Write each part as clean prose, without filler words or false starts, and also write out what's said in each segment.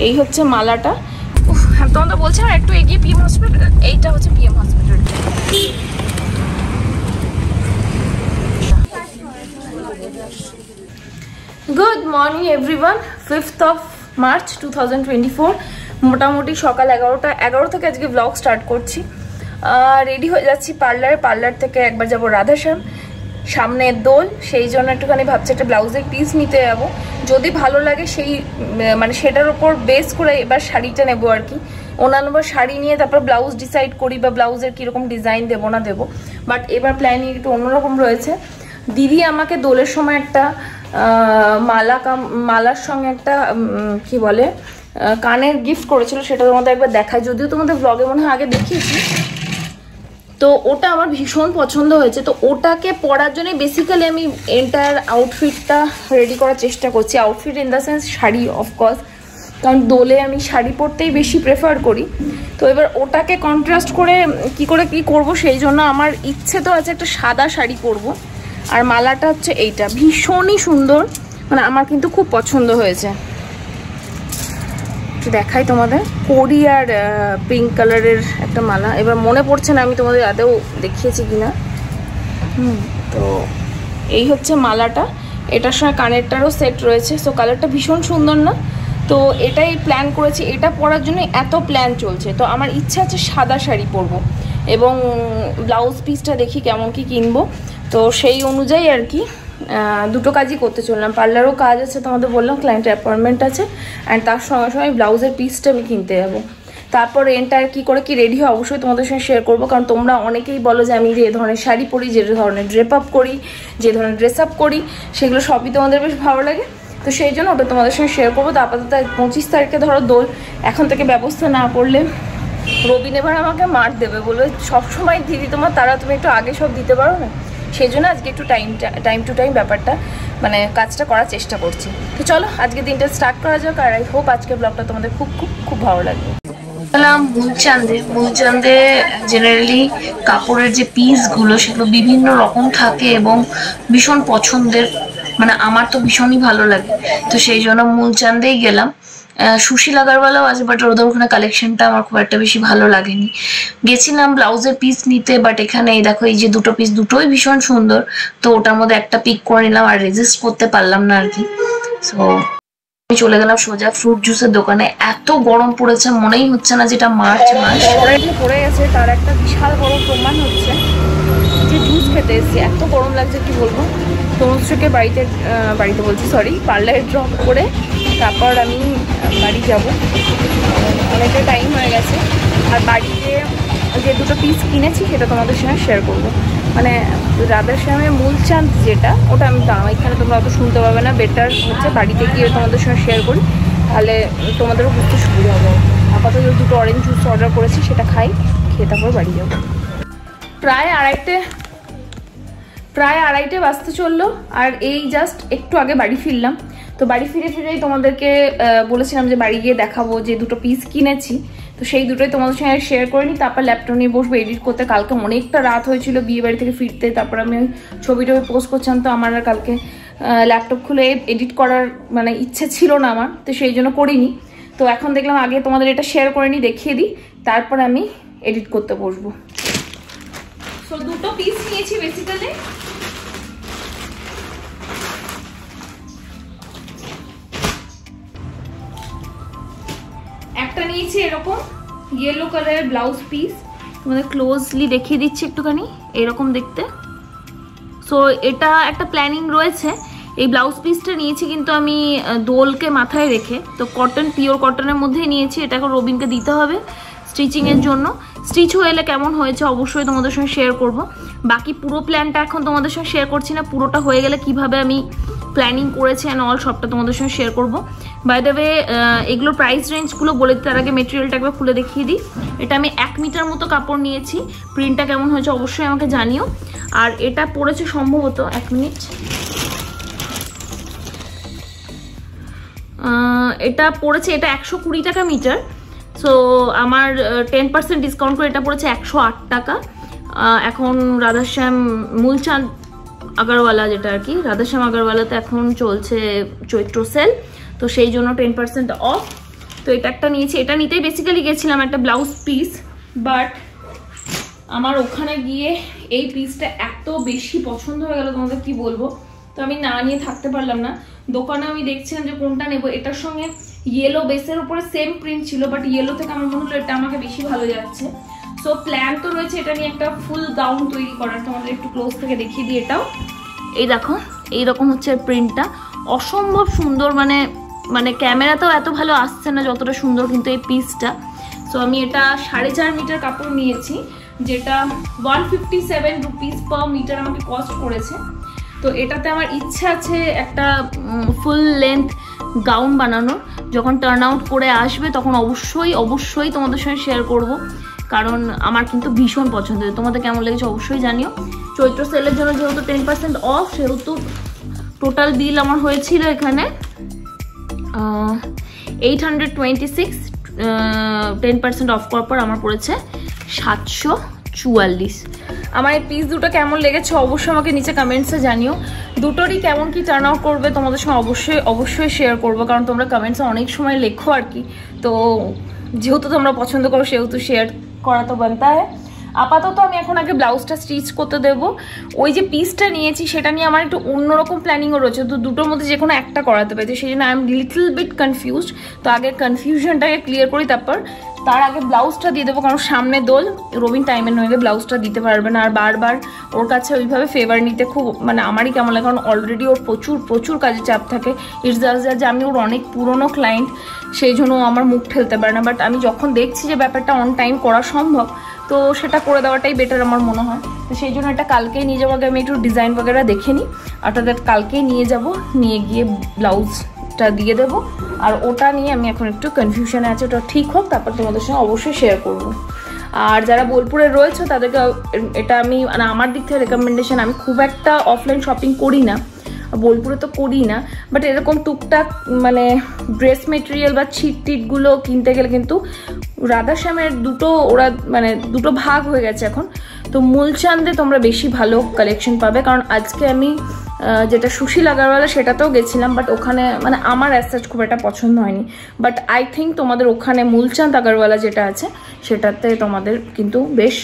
এই হচ্ছে মালাটা। তোমাদের বলছি না একটু এগিয়ে পিএম হসপিটাল, এইটা হচ্ছে PM hospital. Good morning everyone. 5th of March 2024, মোটামুটি সকাল 11 থেকে আজকে ব্লগ স্টার্ট করছি। রেডি হয়ে যাচ্ছি পার্লার থেকে একবার যাবো রাধাশ্যাম, সামনে দোল, সেই জন্য একটুখানি ভাবছি একটা ব্লাউজের পিস নিতে যাবো। যদি ভালো লাগে সেই মানে সেটার উপর বেস করে এবার শাড়িটা নেবো আর কি। অন্যান্য শাড়ি নিয়ে তারপর ব্লাউজ ডিসাইড করি বা ব্লাউজের কীরকম ডিজাইন দেবো না দেবো, বাট এবার প্ল্যানিং একটু অন্যরকম রয়েছে। দিদি আমাকে দোলের সময় একটা মালার সঙ্গে একটা কি বলে কানের গিফট করেছিল, সেটা তোমাদের একবার দেখায়, যদিও তোমাদের ব্লগে মনে হয় আগে দেখিয়েছি। তো ওটা আমার ভীষণ পছন্দ হয়েছে, তো ওটাকে পরার জন্য বেসিক্যালি আমি এন্টায়ার আউটফিটটা রেডি করার চেষ্টা করছি। Outfit in the sense sari, of course, কারণ দোলে আমি শাড়ি পরতেই বেশি প্রেফার করি। তো এবার ওটাকে কন্ট্রাস্ট করে কি করব, সেই জন্য আমার ইচ্ছে তো আছে একটা সাদা শাড়ি পরবো। আর মালাটা হচ্ছে এইটা, ভীষণই সুন্দর, মানে আমার কিন্তু খুব পছন্দ হয়েছে। দেখাই তোমাদের, কড়ি আর পিঙ্ক কালারের একটা মালা। এবার মনে পড়ছে না আমি তোমাদের আদেও দেখিয়েছি কিনা। তো এই হচ্ছে মালাটা, এটার সঙ্গে কানেরটারও সেট রয়েছে। সো কালারটা ভীষণ সুন্দর না? তো এটাই প্ল্যান করেছি, এটা পরার জন্য এত প্ল্যান চলছে। তো আমার ইচ্ছা আছে সাদা শাড়ি পরবো এবং ব্লাউজ পিসটা দেখি কেমন কি কিনবো। তো সেই অনুযায়ী আর কি দুটো কাজই করতে চললাম। পার্লারও কাজ আছে, তোমাদের বললাম ক্লায়েন্টের অ্যাপয়েন্টমেন্ট আছে, অ্যান্ড তার সঙ্গে সঙ্গে ব্লাউজের পিসটা আমি কিনতে যাবো। তারপর এন্টার কী করে কি রেডি হয় অবশ্যই তোমাদের সঙ্গে শেয়ার করবো, কারণ তোমরা অনেকেই বলো যে আমি যে ধরনের শাড়ি পরি, যে ধরনের ড্রেপ আপ করি, যে ধরনের ড্রেস আপ করি, সেগুলো সবই তোমাদের বেশ ভালো লাগে। তো সেই জন্য ওটা তোমাদের সঙ্গে শেয়ার করবো। তো আপাতত 25 তারিখে ধরো দোল, এখন থেকে ব্যবস্থা না করলে রবিন এবার আমাকে মার দেবে, বলবে সবসময় দিদি তোমার তারা, তুমি একটু আগে সব দিতে পারো না। সেই জন্য আজকে একটু টাইম টু টাইম ব্যাপারটা মানে কাজটা করার চেষ্টা করছি। তো চলো আজকে দিনটা স্টার্ট করা যাক, আর আই হোপ আজকের ব্লগটা তোমাদের খুব খুব খুব ভালো লাগবে। মূলচাঁদে জেনারেলি কাপড়ের যে পিসগুলো সেগুলো বিভিন্ন রকম থাকে এবং ভীষণ পছন্দের, মানে আমার তো ভীষণই ভালো লাগে। তো সেই জন্য মূলচাঁদেই গেলাম। সুশীল আগারওয়ালাও আছে, বাট ওদের ওখানে কালেকশনটা আমার খুব একটা বেশি ভালো লাগেনি। গেছিলাম ব্লাউজের পিস নিতে, বাট এখানে এই দেখো এই যে দুটো পিস, দুটোই ভীষণ সুন্দর। তো ওটার মধ্যে একটা পিক করে নিলাম, আর রেজিস্ট করতে পারলাম না আর কি। সো আমি চলে গেলাম সোজা ফ্রুট জুসের দোকানে। এত গরম পড়েছে, মনেই হচ্ছে না যেটা মার্চ মাস। অলরেডি পড়ে গেছে, তার একটা বিশাল বড় প্রমাণ হচ্ছে যে জুস খেতে এসেছি। এত গরম লাগছে কি বলবো। তনুশ্রীকে বাড়িতে বলছি সরি, পার্লারে ড্রপ করে তারপর আমি বাড়ি যাব, অনেকটা টাইম হয়ে গেছে। আর বাড়িতে যে দুটো পিস কিনেছি সেটা তোমাদের সঙ্গে শেয়ার করবো। মানে রাধাশ্যামে মূলচাঁদ যেটা, ওটা আমি দাঁড়াও এখানে তোমরা অত শুনতে পাবে না, বেটার হচ্ছে বাড়িতে গিয়ে তোমাদের সঙ্গে শেয়ার করি, তাহলে তোমাদেরও বুঝতে সুবিধা হবে। আপাতত দুটো অরেঞ্জ জুস অর্ডার করেছি, সেটা খেয়ে তারপর বাড়ি যাবো। প্রায় আড়াইটে বাজতে চললো, আর এই জাস্ট একটু আগে বাড়ি ফিরলাম। তো বাড়ি ফিরেই তোমাদেরকে বলেছিলাম যে বাড়ি গিয়ে দেখাবো যে দুটো পিস কিনেছি। তো সেই দুটোই তোমাদের সঙ্গে শেয়ার করে নিই, তারপর ল্যাপটপ নিয়ে বসবো এডিট করতে। কালকে অনেকটা রাত হয়েছিল বিয়ে বাড়ি থেকে ফিরতে, তারপর আমি ছবিটা পোস্ট করছিলাম। তো আমার আর কালকে ল্যাপটপ খুলে এডিট করার মানে ইচ্ছে ছিল না আমার, তো সেই জন্য করিনি। তো এখন দেখলাম আগে তোমাদের এটা শেয়ার করে নিই, দেখিয়ে দিই, তারপর আমি এডিট করতে বসবো। তো দুটো পিস নিয়েছি বেসিক্যালি। একটা নিয়েছি এরকম ইয়েলো কালারের ব্লাউজ পিস, তোমাদের ক্লোজলি দেখিয়ে দিচ্ছি একটুখানি, এরকম দেখতে। সো এটা একটা প্ল্যানিং রয়েছে। এই ব্লাউজ পিসটা নিয়েছি কিন্তু আমি দোলকে মাথায় রেখে, তো কটন, পিওর কটনের মধ্যেই নিয়েছি। এটাকে রবিনকে দিতে হবে স্টিচিংয়ের জন্য। স্টিচ হয়ে এলে কেমন হয়েছে অবশ্যই তোমাদের সঙ্গে শেয়ার করব। বাকি পুরো প্ল্যানটা এখন তোমাদের সঙ্গে শেয়ার করছি না, পুরোটা হয়ে গেলে কিভাবে আমি প্ল্যানিং করেছি অ্যান্ড অল সবটা তোমাদের সঙ্গে শেয়ার করবো। বাই দ্য ওয়ে এগুলোর প্রাইস রেঞ্জগুলো বলে তার আগে মেটেরিয়ালটা একবার খুলে দেখিয়ে দিই। এটা আমি 1 মিটার মতো কাপড় নিয়েছি, প্রিন্টটা কেমন হয়েছে অবশ্যই আমাকে জানিও। আর এটা পড়েছে সম্ভবত 1 মিনিট, এটা পড়েছে, এটা 120 টাকা মিটার। সো আমার 10% ডিসকাউন্ট করে এটা পড়েছে 108 টাকা। এখন রাধাশ্যাম মূলচাঁদ আগারওয়ালা যেটা আর কি, রাধাশ্যাম আগারওয়ালাতে এখন চলছে চৈত্র সেল, তো সেই জন্য 10% অফ। তো এটা একটা নিয়েছি, এটা নিতেই বেসিক্যালি গেছিলাম একটা ব্লাউজ পিস, বাট আমার ওখানে গিয়ে এই পিসটা এত বেশি পছন্দ হয়ে গেল তোমাদের কি বলবো, তো আমি না নিয়ে থাকতে পারলাম না। দোকানে আমি দেখছিলাম যে কোনটা নেবো, এটার সঙ্গে ইয়েলো বেসের উপরে সেম প্রিন্ট ছিল, বাট ইয়েলো থেকে আমার মনে হলো এটা আমাকে বেশি ভালো যাচ্ছে। সো প্ল্যান তো রয়েছে এটা নিয়ে একটা ফুল গাউন তৈরি করার, তোমাদের একটু ক্লোজ থেকে দেখিয়ে দিই। এটাও এই দেখো এইরকম হচ্ছে প্রিন্টটা, অসম্ভব সুন্দর, মানে ক্যামেরাতেও এত ভালো আসছে না যতটা সুন্দর কিন্তু এই পিসটা। সো আমি এটা 4.5 মিটার কাপড় নিয়েছি, যেটা 157 রুপিস পার মিটার আমাকে কস্ট করেছে। তো এটাতে আমার ইচ্ছা আছে একটা ফুল লেন্থ গাউন বানানোর, যখন টার্ন আউট করে আসবে তখন অবশ্যই তোমাদের সঙ্গে শেয়ার করব, কারণ আমার কিন্তু ভীষণ পছন্দ। তোমাদের কেমন লেগেছে অবশ্যই জানিও। চৈত্র সেলের জন্য যেহেতু 10% অফ, সেহেতু টোটাল বিল আমার হয়েছিল এখানে 826, 10% অফ করার পর আমার পড়েছে 744। আমার এই পিস দুটো কেমন লেগেছে অবশ্যই আমাকে নিচে কমেন্টসে জানিও। দুটোরই কেমন কি টার্ন আউট করবে তোমাদের সঙ্গে অবশ্যই শেয়ার করবো, কারণ তোমরা কমেন্টসে অনেক সময় লেখো আর কি, তো যেহেতু তোমরা পছন্দ করো সেহেতু শেয়ার করা তো বানতা হয়। আপাতত আমি এখন আগে ব্লাউজটা স্টিচ করতে দেবো। ওই যে পিসটা নিয়েছি সেটা নিয়ে আমার একটু অন্যরকম প্ল্যানিংও রয়েছে, তো দুটোর মধ্যে যে কোনো একটা করাতে পারি, সেই জন্য I am little bit confused. তো আগে কনফিউশনটাকে ক্লিয়ার করি, তার আগে ব্লাউজটা দিয়ে দেবো, কারণ সামনে দোল, রবিন টাইমে নইলে ব্লাউজটা দিতে পারবে না। আর বারবার ওর কাছে ওইভাবে ফেভার নিতে খুব আমারই কেমন লাগে, কারণ অলরেডি ওর প্রচুর কাজে চাপ থাকে। ইটস জাস্ট যে আমি ওর অনেক পুরনো ক্লায়েন্ট, সেই জন্য আমার মুখ ঠেলতে পারে না। বাট আমি যখন দেখছি যে ব্যাপারটা অন টাইম করা সম্ভব, তো সেটা করে দেওয়াটাই বেটার আমার মনে হয়। তো সেই জন্য এটা কালকেই নিয়ে যাবো, আগে আমি একটু ডিজাইন বগেরা দেখে নিই, আফটার দ্যাট কালকেই নিয়ে গিয়ে ব্লাউজটা দিয়ে দেবো। আর ওটা নিয়ে আমি এখন একটু কনফিউশনে আছে, ওটা ঠিক হোক তারপর তোমাদের সঙ্গে অবশ্যই শেয়ার করবো। আর যারা বোলপুরে রয়েছে তাদেরকে এটা আমি আমার দিক থেকে রেকমেন্ডেশন, আমি খুব একটা অফলাইন শপিং করি না, বোলপুরে তো করি না, বাট এরকম টুকটাক ড্রেস মেটেরিয়াল বা ছিটগুলো কিনতে গেলে কিন্তু রাধাশ্যামের দুটো ভাগ হয়ে গেছে এখন। তো মূলচাঁদে তোমরা বেশি ভালো কালেকশন পাবে, কারণ আজকে আমি যেটা সুশীল আগারওয়ালা সেটাতেও গেছিলাম, বাট ওখানে আমার অ্যাজ খুব একটা পছন্দ হয়নি। বাট আই থিঙ্ক তোমাদের ওখানে মূলচাঁদ আগারওয়ালা যেটা আছে সেটাতে তোমাদের কিন্তু বেশ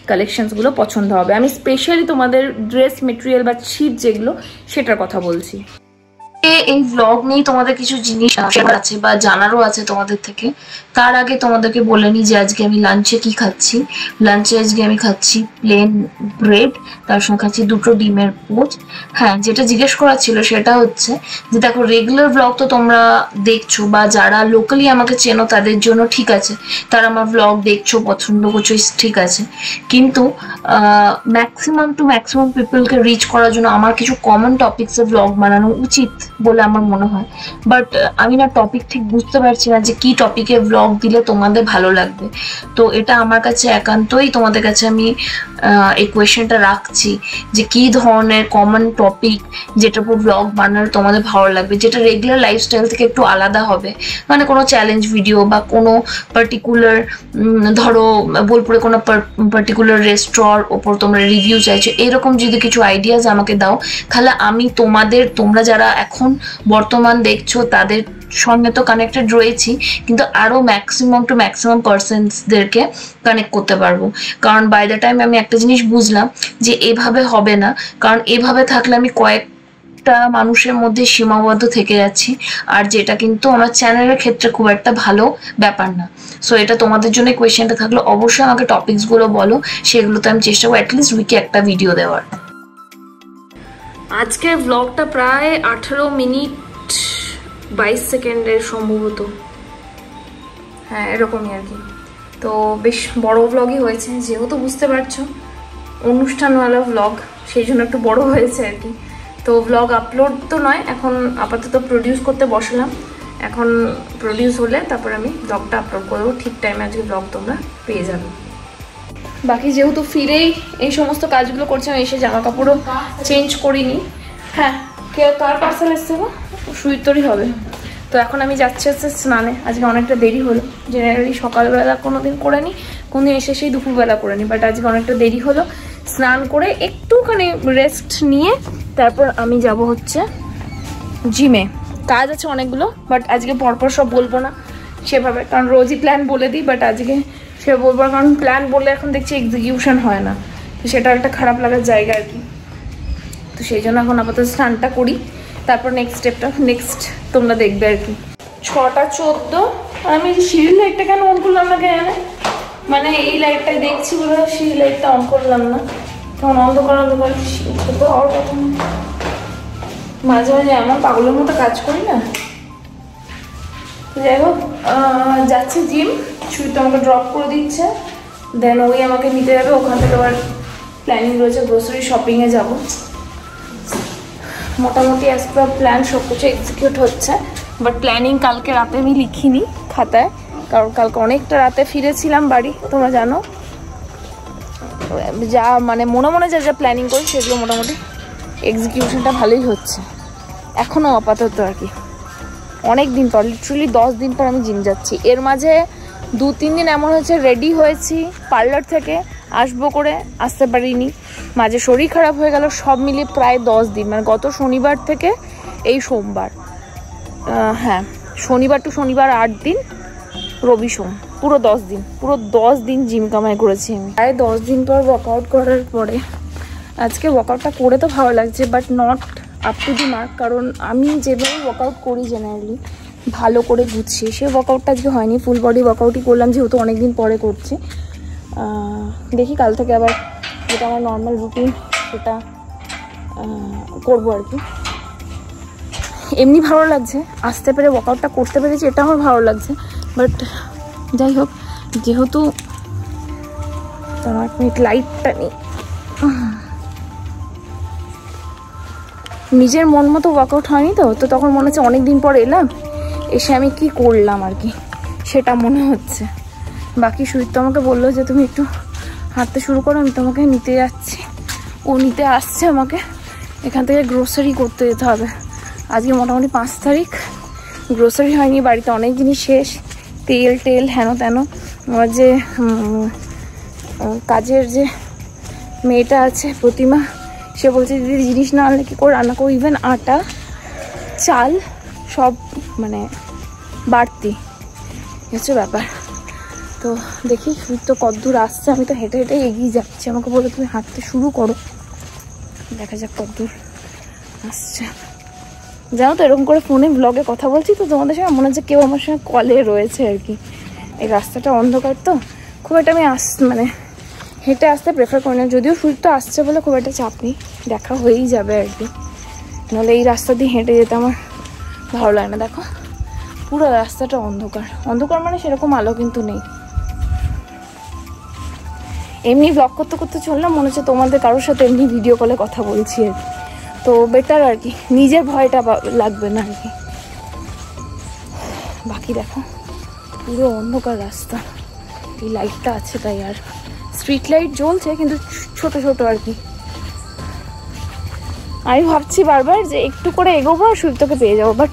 কালেকশনসগুলো পছন্দ হবে। আমি স্পেশালি তোমাদের ড্রেস মেটেরিয়াল বা ছিট যেগুলো সেটার কথা বলছি। এই ব্লগ নিয়ে তোমাদের কিছু জিনিস আছে বা জানারও আছে তোমাদের থেকে। তার আগে তোমাদেরকে বলে নিই যে আজকে আমি লাঞ্চে কি খাচ্ছি। লাঞ্চে আজকে আমি খাচ্ছি প্লেন ব্রেড, তার সঙ্গে খাচ্ছি 2টো ডিমের পোচ। হ্যাঁ, যেটা জিজ্ঞেস করার ছিল সেটা হচ্ছে যে দেখো, রেগুলার ব্লগ তো তোমরা দেখছো, বা যারা লোকালি আমাকে চেনো তাদের জন্য ঠিক আছে, তারা আমার ব্লগ দেখছো, পছন্দ করছো, ঠিক আছে। কিন্তু ম্যাক্সিমাম পিপলকে রিচ করার জন্য আমার কিছু কমন টপিকসে ব্লগ বানানো উচিত বলে আমার মনে হয়। বাট আমি না টপিক ঠিক বুঝতে পারছি না যে কি টপিকে ব্লগ দিলে তোমাদের ভালো লাগবে। তো এটা আমার কাছে একান্তই তোমাদের কাছে আমি এই কোয়েশ্চেনটা রাখছি যে কি ধরনের কমন টপিক যেটার উপর ব্লগ বানালে তোমাদের ভালো লাগবে, যেটা রেগুলার লাইফস্টাইল থেকে একটু আলাদা হবে। কোনো চ্যালেঞ্জ ভিডিও বা কোনো পার্টিকুলার, ধরো বোলপুরে কোনো পার্টিকুলার রেস্টুরেন্ট ওপর তোমরা রিভিউ চাইছো, এরকম যদি কিছু আইডিয়াস আমাকে দাও, তাহলে আমি তোমরা যারা এখন বর্তমান দেখছো তাদের সঙ্গে তো কানেক্টেড রয়েছি, কিন্তু আরো ম্যাক্সিমাম পার্সনসদেরকে কানেক্ট করতে পারবো। কারণ বাই দ্য টাইম আমি একটা জিনিস বুঝলাম যে এভাবে হবে না, কারণ এভাবে থাকলে আমি কয়েকটা মানুষের মধ্যে সীমাবদ্ধ থেকে যাচ্ছি, আর যেটা কিন্তু আমার চ্যানেলের ক্ষেত্রে খুব একটা ভালো ব্যাপার না। সো এটা তোমাদের জন্য কোয়েশ্চেনটা থাকলো, অবশ্যই আমাকে টপিকসগুলো বলো, সেগুলোতে আমি চেষ্টা করবো অ্যাটলিস্ট উইকে একটা ভিডিও দেওয়ার। আজকের ব্লগটা প্রায় 18 মিনিট 22 সেকেন্ডের সম্ভবত, হ্যাঁ এরকমই আর কি। তো বেশ বড় ব্লগই হয়েছে, যেহেতু বুঝতে পারছো অনুষ্ঠানওয়ালা ব্লগ, সেই জন্য একটু বড় হয়েছে আর কি। তো ব্লগ আপলোড তো নয়, এখন আপাতত প্রডিউস করতে বসলাম। এখন প্রডিউস হলে তারপর আমি ব্লগটা আপলোড করবো, ঠিক টাইমে আজকে ব্লগ তোমরা পেয়ে যাবে। বাকি যেহেতু ফিরেই এই সমস্ত কাজগুলো করছি, আমি এসে জামা কাপড়ও চেঞ্জ করিনি। হ্যাঁ, কার পার্সেল এসছে গো? সুইতরই হবে। তো এখন আমি যাচ্ছি হচ্ছে স্নানে। আজকে অনেকটা দেরি হলো, জেনারেলি সকালবেলা কোনোদিন করে নিই, কোনদিন এসে সেই দুপুরবেলা করে নিই, বাট আজকে অনেকটা দেরি হলো। স্নান করে একটুখানি রেস্ট নিয়ে তারপর আমি যাব হচ্ছে জিমে। কাজ আছে অনেকগুলো, বাট আজকে পরপর সব বলবো না, সেভাবে, কারণ রোজই প্ল্যান বলে দিই, বাট আজকে সে বলবো, কারণ প্ল্যান বললে এখন দেখছি এক্সিকিউশন হয় না, তো সেটা একটা খারাপ লাগার জায়গা আর কি। তো সেই জন্য এখন আপাতত স্নানটা করি, তারপর নেক্সট স্টেপটা নেক্সট তোমরা দেখবে আর কি। 6:14। আমি সিঁড়ি লাইটটা কেন অন করলাম না কেন, মানে এই লাইটটাই দেখছি বলে সিঁড়ি লাইটটা অন করলাম না, তখন অন্ধকার অন্ধকার তো হওয়ার কথা। মাঝে মাঝে এমন পাগলের মতো কাজ করি না। যাই হোক, যাচ্ছি জিম, সুই তো আমাকে ড্রপ করে দিচ্ছে, দেন ওই আমাকে নিতে যাবে, ওখান থেকে আবার প্ল্যানিং রয়েছে গ্রোসারি শপিংয়ে যাব। মোটামুটি অ্যাজ পার প্ল্যান সব কিছু এক্সিকিউট হচ্ছে, বাট প্ল্যানিং কালকে রাতে আমি লিখিনি খাতায়, কারণ কালকে অনেকটা রাতে ফিরেছিলাম বাড়ি, তোমরা জানো। যা মানে মনে মনে যা যা প্ল্যানিং করি সেগুলো মোটামুটি এক্সিকিউশনটা ভালোই হচ্ছে এখনও আপাতত আর কি। অনেক দিন পর, লিটারালি 10 দিন পর আমি জিম যাচ্ছি। এর মাঝে 2-3 দিন এমন হয়েছে রেডি হয়েছি পার্লার থেকে আসবো করে, আসতে পারিনি, মাঝে শরীর খারাপ হয়ে গেল, সব মিলিয়ে প্রায় 10 দিন, মানে গত শনিবার থেকে এই সোমবার, হ্যাঁ শনিবার টু শনিবার 8 দিন, রবি সোম, পুরো 10 দিন, পুরো 10 দিন জিম কামাই করেছি আমি। প্রায় 10 দিন পর ওয়ার্কআউট করার পরে আজকে ওয়ার্কআউটটা করে তো ভালো লাগছে, but not up to the mark, কারণ আমি যেভাবে ওয়ার্কআউট করি জেনারেলি ভালো করে গুছিয়ে, সেই ওয়ার্কআউটটা আজকে হয়নি। ফুল বডি ওয়ার্কআউটই করলাম, যেহেতু অনেকদিন পরে করছি। দেখি কাল থেকে আবার যেটা আমার নর্মাল রুটিন সেটা করবো আর কি। এমনি ভালো লাগছে, আসতে পেরে ওয়ার্কআউটটা করতে পেরেছি, এটা আমার ভালো লাগছে, বাট যাই হোক, যেহেতু তোমার লাইটটা নেই, নিজের মন মতো ওয়ার্কআউট হয়নি, তো তখন মনে হচ্ছে অনেক দিন পর এলাম, এসে আমি কি করলাম আর কি, সেটা মনে হচ্ছে। বাকি সুইট তো আমাকে বললো যে তুমি একটু হাঁটতে শুরু করো, আমি তোমাকে নিতে যাচ্ছি, ও নিতে আসছে আমাকে। এখান থেকে গ্রোসারি করতে যেতে হবে, আজকে মোটামুটি 5 তারিখ, গ্রোসারি হয়নি, বাড়িতে অনেক জিনিস শেষ, তেল হেন তেন। আমার যে কাজের যে মেয়েটা আছে প্রতিমা, সে বলছে দিদি জিনিস না আনলে কি করে রান্না করবো, ইভেন আটা চাল সব মানে বাড়তি হচ্ছে ব্যাপার। তো দেখি তো কতদূর আসছে, আমি তো হেঁটে হেঁটে এগিয়ে যাচ্ছি, আমাকে বলে তুমি হাঁটতে শুরু করো, দেখা যাক কতদূর আসছে। জানো তো এরকম করে ফোনে ব্লগে কথা বলছি তো তোমাদের সঙ্গে মনে হচ্ছে কেউ আমার সঙ্গে কলে রয়েছে আর কি। এই রাস্তাটা অন্ধকার তো খুব একটা আমি মানে হেঁটে আসতে প্রেফার করি না, যদিও সূর্য আসছে বলে খুব একটা চাপ নেই, দেখা হয়েই যাবে আর কি, নাহলে এই রাস্তা দিয়ে হেঁটে যেতে আমার ভালো লাগে না। দেখো পুরো রাস্তাটা অন্ধকার, অন্ধকার মানে সেরকম আলো কিন্তু নেই। এমনি ব্লগ করতে করতে চললাম, মনে হচ্ছে তোমাদের কারোর সাথে এমনি ভিডিও কলে কথা বলছি আর কি, তো বেটার আর কি, নিজের ভয়টা লাগবে না আর কি। বাকি দেখো পুরো অন্ধকার রাস্তা, এই লাইটটা আছে তাই, আর স্ট্রিট লাইট জ্বলছে কিন্তু ছোট ছোট আর কি। আমি ভাবছি বারবার যে একটু করে এগোবো আর সূর্যকে পেয়ে যাবো, বাট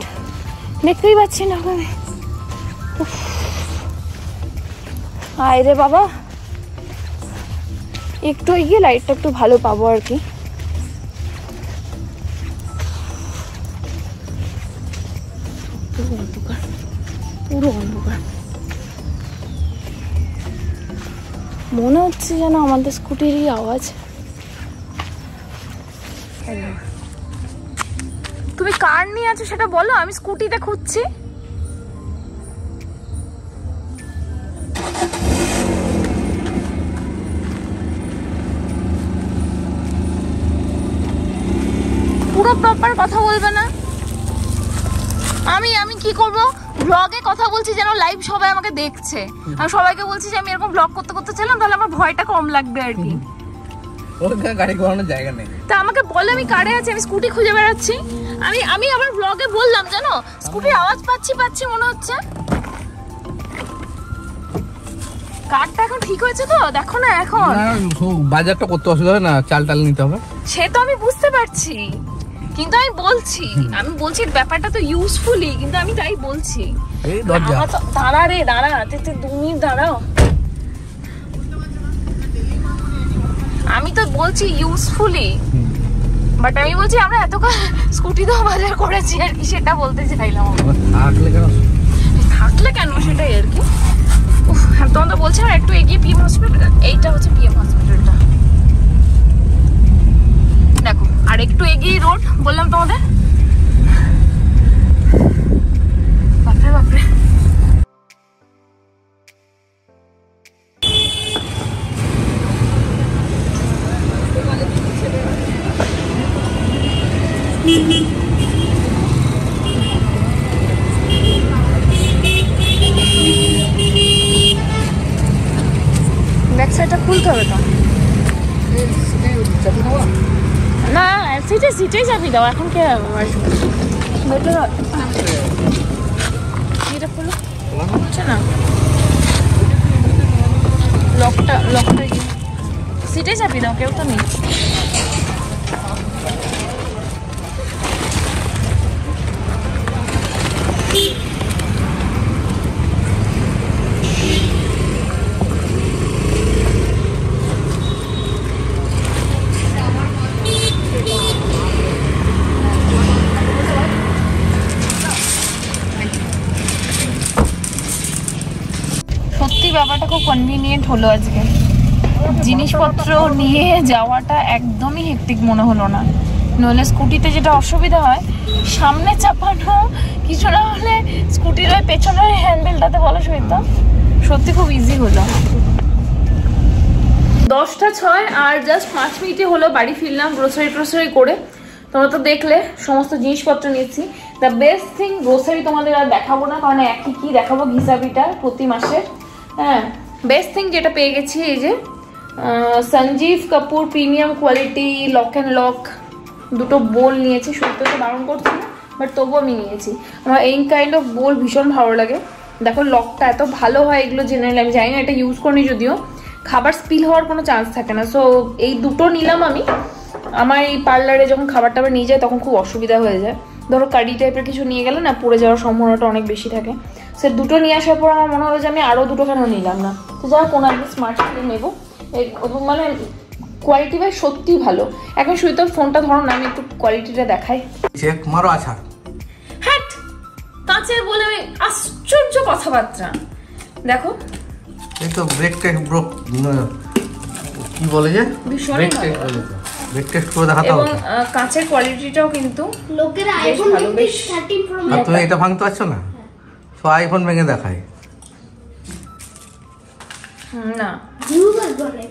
দেখতেই পাচ্ছি না ওখানে। আয় রে বাবা, একটু এগিয়ে লাইটটা একটু ভালো পাবো আর কি। পুরো অন্ধকার, পুরো অন্ধকার, মনে হচ্ছে যেন আমাদের স্কুটিরই আওয়াজ। তুমি কার নিয়ে আছো সেটা বলো, আমি স্কুটিতে খুঁজছি। পুরো প্রপার কথা বলবে না, আমি কি করব, ব্লগে কথা বলছি যেন লাইভ সবাই আমাকে দেখছে, আমি সবাইকে বলছি যে আমি এরকম ব্লগ করতে করতে ছিলাম, তাহলে আমার ভয়টা কম লাগবে আর কি। ওখানে গাড়ি ঘোরানোর জায়গা নেই, তা আমাকে বলে আমি কারে আছি, আমি স্কুটি খুঁজে বেড়াচ্ছি। আমি আবার ব্লগে বললাম জানো, স্কুটির আওয়াজ পাচ্ছি মনে হচ্ছে। কারটা এখন ঠিক হয়েছে তো, দেখো না এখন বাজারটা করতে অসুবিধা হবে না, চাল টাল নিতে হবে, সে তো আমি বুঝতে পারছি, কিন্তু আমি বলছি ব্যাপারটা তো ইউজফুলি, কিন্তু আমি তাই বলছি। দাঁড়া রে দাঁড়া, 2 মিনিট দাঁড়াও, আমি তো বলছি ইউজফুলি, বাট আমি বলছি আমরা এতক্ষণ স্কুটি তো বাজার করেছি আর কি, সেটা বলতে চাইলাম। থাকলে কেন সেটাই হসপিটাল, এইটা হচ্ছে পিএম হসপিটালটা। দেখো আর একটু এগিয়ে রোড, বললাম তোমাদের। বাপরে বাপরে, ব্যাক সাইডটা খুলতে হবে তো। না সিটেই চাবি দাও, এখন কে আসবে? এটা খুলো, হচ্ছে না লকটা সিটেই চাবি দাও, কেউ তো নেই। সত্যি ব্যাপারটা খুব কনভিনিয়েন্ট হলো আজকে, জিনিসপত্র নিয়ে যাওয়াটা একদমই হেক্টিক মনে হলো না। নইলে স্কুটিতে যেটা অসুবিধা হয়, সামনে চাপানো কিছু না হলে স্কুটির ওই পেছনের হ্যান্ডেলটাতে বলা সইতো, সত্যি খুব ইজি হলো। 10টা 6 আর জাস্ট 5 মিনিটে হলো বাড়ি ফিরলাম গ্রোসারি করে। তোমরা তো দেখলে সমস্ত জিনিসপত্র নিয়েছি। দ্য বেস্ট থিং, গ্রোসারি তোমাদের আর দেখাবো না, কারণ একই কি দেখাবো হিসাবিটা প্রতি মাসের। হ্যাঁ, বেস্ট থিং যেটা পেয়ে গেছি, এই যে Sanjeev Kapoor premium quality lock and lock দুটো বোল নিয়েছি। শুনতে তো বারণ করছি না, বাট তবুও আমি নিয়েছি। আমার এই কাইন্ড অফ বোল ভীষণ ভালো লাগে। দেখো লকটা এত ভালো হয়, এগুলো জেনারেলি আমি জানি না, এটা ইউজ করিনি যদিও। খাবার স্পিল হওয়ার কোনো চান্স থাকে না। সো এই দুটো নিলাম আমি। আমার এই পার্লারে যখন খাবার টাবার নিয়ে যায় তখন খুব অসুবিধা হয়ে যায়। ধরো কারি টাইপের কিছু নিয়ে গেলে না, পড়ে যাওয়ার সম্ভাবনাটা অনেক বেশি থাকে। সে দুটো নিয়ে আসার পর আমার মনে হলো যে আমি আরও দুটো কেন নিলাম না। তো যারা কোনো একদিন স্মার্ট ফোন নেবো, মানে কোয়ালিটি ভাই সত্যি ভালো। এখন শুধু তো ফোনটা ধরো না, আমি একটু কোয়ালিটিটা দেখাই। চেক মারো আচ্ছা। হ্যাঁ, কাঁচের বলে আশ্চর্য কথাবার্তা। দেখো এই তো ব্রেক টেস্ট ব্রো কি বলে যে ভীষণই ভালো। ব্রেক টেস্ট করে দেখাতে হবে। এবং কাঁচের কোয়ালিটিটাও কিন্তু লোকের আইফোন 13 প্রো আর তুমি এটা ভাঙতে পারছো না, তো আইফোন ভেঙে দেখায় না। ভিউজ আসবে অনেক।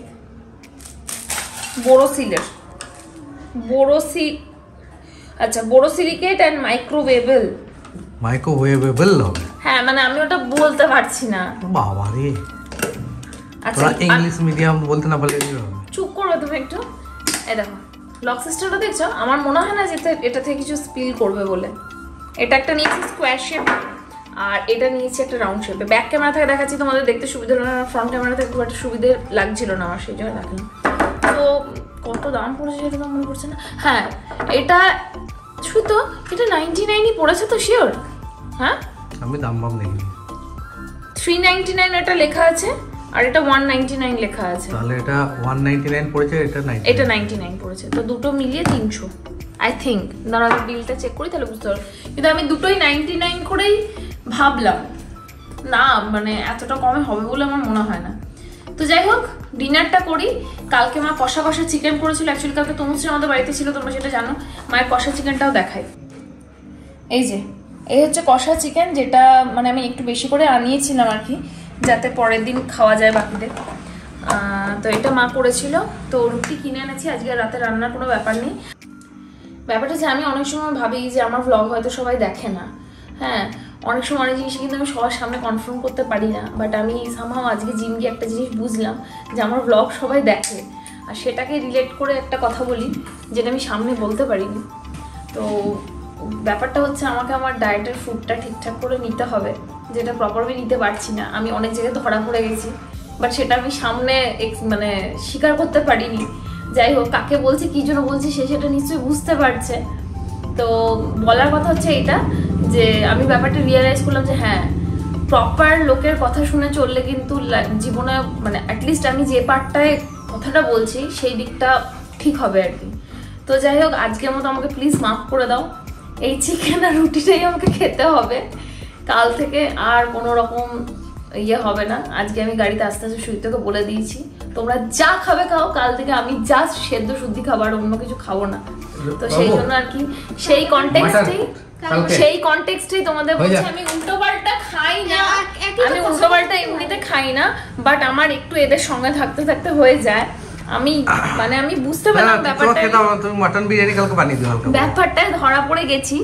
বোরোসিলিকেট এন্ড মাইক্রোওয়েভেবল হবে। হ্যাঁ, মানে আমি ওটা বলতে পারছি না। বাবা রে, আচ্ছা তোরা ইংলিশ মিডিয়াম বলতে না পারলে কি হবে? চুপ করবে তুমি একটু। এই দেখো লক সিস্টেমটা দেখছো, আমার মনে হয় না যে এটা থেকে কিছু স্পিল করবে বলে। এটা একটা নিয়েছি স্কোয়ার শেপ, আর এটা নিয়েছি একটা রাউন্ড শেপে। ব্যাক ক্যামেরা থেকে দেখাচ্ছি, তোমাদের দেখতে সুবিধা হলো না, ফ্রন্ট ক্যামেরা থেকে খুব একটা সুবিধে লাগছিল না আমার, সেই জন্য দেখলাম। তো কত দাম পড়েছে সেটা তো মনে পড়ছে না। হ্যাঁ, এটা শুধু এটা 99ই পড়েছে তো শিওর? হ্যাঁ, আমি দাম বাম দেখিনি। 399 এটা লেখা আছে, আর এটা 199 লেখা আছে। তাহলে এটা 199 পড়েছে, এটা 99 পড়েছে। তো দুটো মিলিয়ে 300 আই থিঙ্ক। দাঁড়া বিলটা চেক করি তাহলে বুঝতে পারবো। কিন্তু আমি দুটোই 99 করেই ভাবলাম, না মানে এতটা কমে হবে বলে আমার মনে হয় না। তো যাই হোক, ডিনারটা করি। কালকে মা কষা চিকেন করেছিল। অ্যাকচুয়ালি কালকে তনুশ্রী আমাদের বাড়িতে ছিল, তোমরা সেটা জানো। মায়ের কষা চিকেনটাও দেখাই। এই হচ্ছে কষা চিকেন, যেটা মানে আমি একটু বেশি করে আনিয়েছিলাম আর কি, যাতে পরের দিন খাওয়া যায় বাকিদের। তো এটা মা করেছিল। তো রুটি কিনে এনেছি, আজকে রাতে রান্নার কোনো ব্যাপার নেই। ব্যাপারটা যে আমি অনেক সময় ভাবি যে আমার ভ্লগ হয়তো সবাই দেখে না। হ্যাঁ, অনেক সময় অনেক জিনিস কিন্তু আমি সবার সামনে কনফার্ম করতে পারি না। বাট আমি সামহাও আজকে জিম গিয়ে একটা জিনিস বুঝলাম যে আমার ভ্লগ সবাই দেখে, আর সেটাকে রিলেট করে একটা কথা বলি যেটা আমি সামনে বলতে পারিনি। তো ব্যাপারটা হচ্ছে আমাকে আমার ডায়েটের ফুডটা ঠিকঠাক করে নিতে হবে, যেটা প্রপারলি নিতে পারছি না। আমি অনেক জায়গায় ধরা পড়ে গেছি, বাট সেটা আমি সামনে মানে স্বীকার করতে পারিনি। যাই হোক, কাকে বলছি কী জন্য বলছি সেটা নিশ্চয়ই বুঝতে পারছে। তো বলার কথা হচ্ছে এইটা, যে আমি ব্যাপারটা রিয়েলাইজ করলাম যে হ্যাঁ, প্রপার লোকের কথা শুনে চললে কিন্তু জীবনে মানে অ্যাটলিস্ট আমি যে পার্টটায় কথাটা বলছি সেই দিকটা ঠিক হবে আর কি। তো যাই হোক, আজকের মতো আমাকে প্লিজ মাফ করে দাও। এই চিকেন আর রুটিটাই আমাকে খেতে হবে কাল থেকে। আর কোনো রকম ইয়ে হবে না। আজকে আমি গাড়িতে আস্তে আস্তে সুইটকে বলে দিয়েছি তোমরা যা খাবে খাও, কাল থেকে আমি জাস্ট সেদ্ধ শুদ্ধি খাবার, অন্য কিছু খাবো না। তো সেই জন্য আর কি সেই কনটেক্সটেই তোমাদের বলছি আমি উল্টোপাল্টা খাই না, আমি উল্টোপাল্টা এমনিতে খাই না, বাট আমার একটু এদের সঙ্গে থাকতে থাকতে হয়ে যায়। আমি মানে আমি বুঝতে পারলাম ব্যাপারটা ধরা পড়ে গেছি।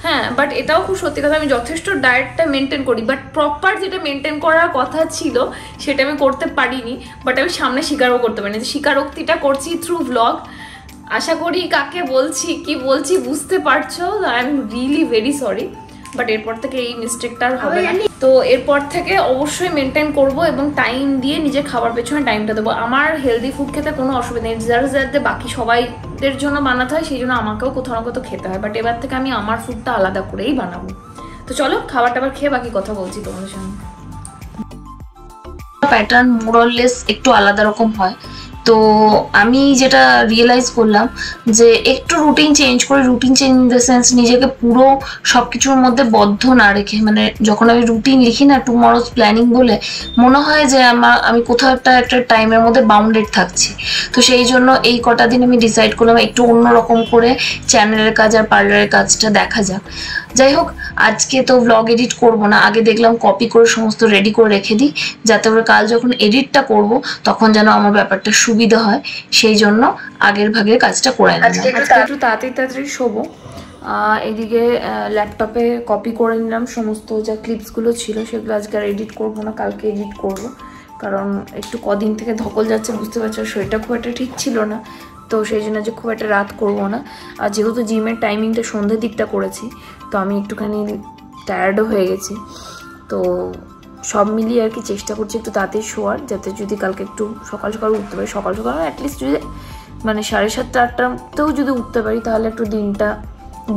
হ্যাঁ, বাট এটাও খুব সত্যি কথা, আমি যথেষ্ট ডায়েটটা মেনটেন করি, বাট প্রপার যেটা মেনটেন করার কথা ছিল সেটা আমি করতে পারিনি। বাট আমি সামনে স্বীকারও করতে পারিনি, স্বীকারোক্তিটা করছি থ্রু ব্লগ। আশা করি কাকে বলছি কি বলছি বুঝতে পারছো। I am really very sorry, but এরপর থেকে এই মিস্টেকটা আর হবে না। তো এরপর থেকে অবশ্যই মেনটেন করব এবং টাইম দিয়ে নিজের খাবার পেছনে টাইমটা দেবো। আমার হেলদি ফুড খেতে কোনো অসুবিধা নেই, যাতে বাকি সবাইদের জন্য বানাতে হয় সেই জন্য আমাকেও কোথাও না কোথাও খেতে হয়, বাট এবার থেকে আমি আমার ফুডটা আলাদা করেই বানাবো। তো চলো খাবারটা আবার খেয়ে বাকি কথা বলছি তোমাদের সঙ্গে। প্যাটার্ন মোরলেস একটু আলাদা রকম হয়। তো আমি যেটা রিয়েলাইজ করলাম যে একটু রুটিন চেঞ্জ করে, routine change in the sense নিজেকে পুরো সব কিছুর মধ্যে বদ্ধ না রেখে, মানে যখন আমি রুটিন লিখি না টুমরোজ প্ল্যানিং বলে, মনে হয় যে আমি কোথাও একটা টাইমের মধ্যে বাউন্ডেড থাকছি। তো সেই জন্য এই কটা দিন আমি ডিসাইড করলাম একটু অন্যরকম করে চ্যানেলের কাজ আর পার্লারের কাজটা দেখা যাক। যাই হোক, আজকে তো ব্লগ এডিট করব না, আগে দেখলাম কপি করে সমস্ত রেডি করে রেখে দিই, যাতে করে কাল যখন এডিটটা করব তখন যেন আমার ব্যাপারটা সুবিধা হয়, সেই জন্য আগের ভাগে কাজটা করে নিলাম। আজকে একটু তাড়াতাড়ি শোবো। এদিকে ল্যাপটপে কপি করে নিলাম সমস্ত যা ক্লিপসগুলো ছিল, সেগুলো আজকে আর এডিট করবো না, কালকে এডিট করব। কারণ একটু কদিন থেকে ধকল যাচ্ছে, বুঝতে পারছো, শরীরটা খুব একটা ঠিক ছিল না, তো সেই জন্য যে খুব একটা রাত করবো না। আর যেহেতু জিমের টাইমিংটা সন্ধ্যের দিকটা করেছি, তো আমি একটুখানি টায়ার্ডও হয়ে গেছি। তো সব মিলিয়ে আর কি চেষ্টা করছি একটু তাড়াতাড়ি শোয়ার, যাতে যদি কালকে একটু সকাল সকাল উঠতে পারি, সকাল সকাল অ্যাটলিস্ট যদি মানে 7:30 8টাতেও যদি উঠতে পারি তাহলে একটু দিনটা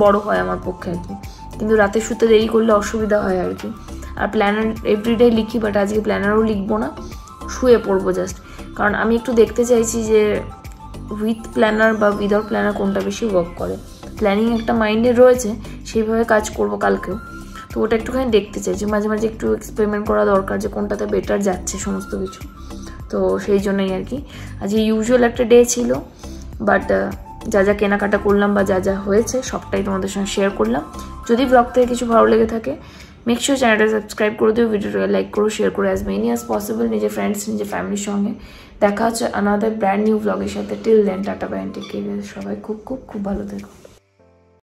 বড় হয় আমার পক্ষে আর কি। কিন্তু রাতে শুতে দেরি করলে অসুবিধা হয় আর কি। আর প্ল্যানার এভরিডে লিখি, বাট আজকে প্ল্যানারও লিখবো না, শুয়ে পড়বো জাস্ট। কারণ আমি একটু দেখতে চাইছি যে উইথ প্ল্যানার বা উইদাউট প্ল্যানার কোনটা বেশি ওয়ার্ক করে। প্ল্যানিং একটা মাইন্ডে রয়েছে, সেইভাবে কাজ করব কালকেও। তো ওটা একটুখানি দেখতে চাইছি, মাঝে মাঝে একটু এক্সপেরিমেন্ট করা দরকার যে কোনটাতে বেটার যাচ্ছে সমস্ত কিছু। তো সেই জন্যই আর কি আজকে ইউজুয়াল একটা ডে ছিল, বাট যা যা কেনাকাটা করলাম বা যা যা হয়েছে সবটাই তোমাদের সঙ্গে শেয়ার করলাম। যদি ব্লগ থেকে কিছু ভালো লেগে থাকে মেক শিওর চ্যানেলটা সাবস্ক্রাইব করে দিও, ভিডিওটা লাইক করো, শেয়ার করো অ্যাজ মেনি অ্যাজ পসিবল নিজের ফ্রেন্ডস নিজের ফ্যামিলির সঙ্গে। দেখা হচ্ছে আনাদার ব্র্যান্ড নিউ ব্লগের সাথে। Till then tata bye, take care. সবাই খুব খুব খুব ভালো থেকো।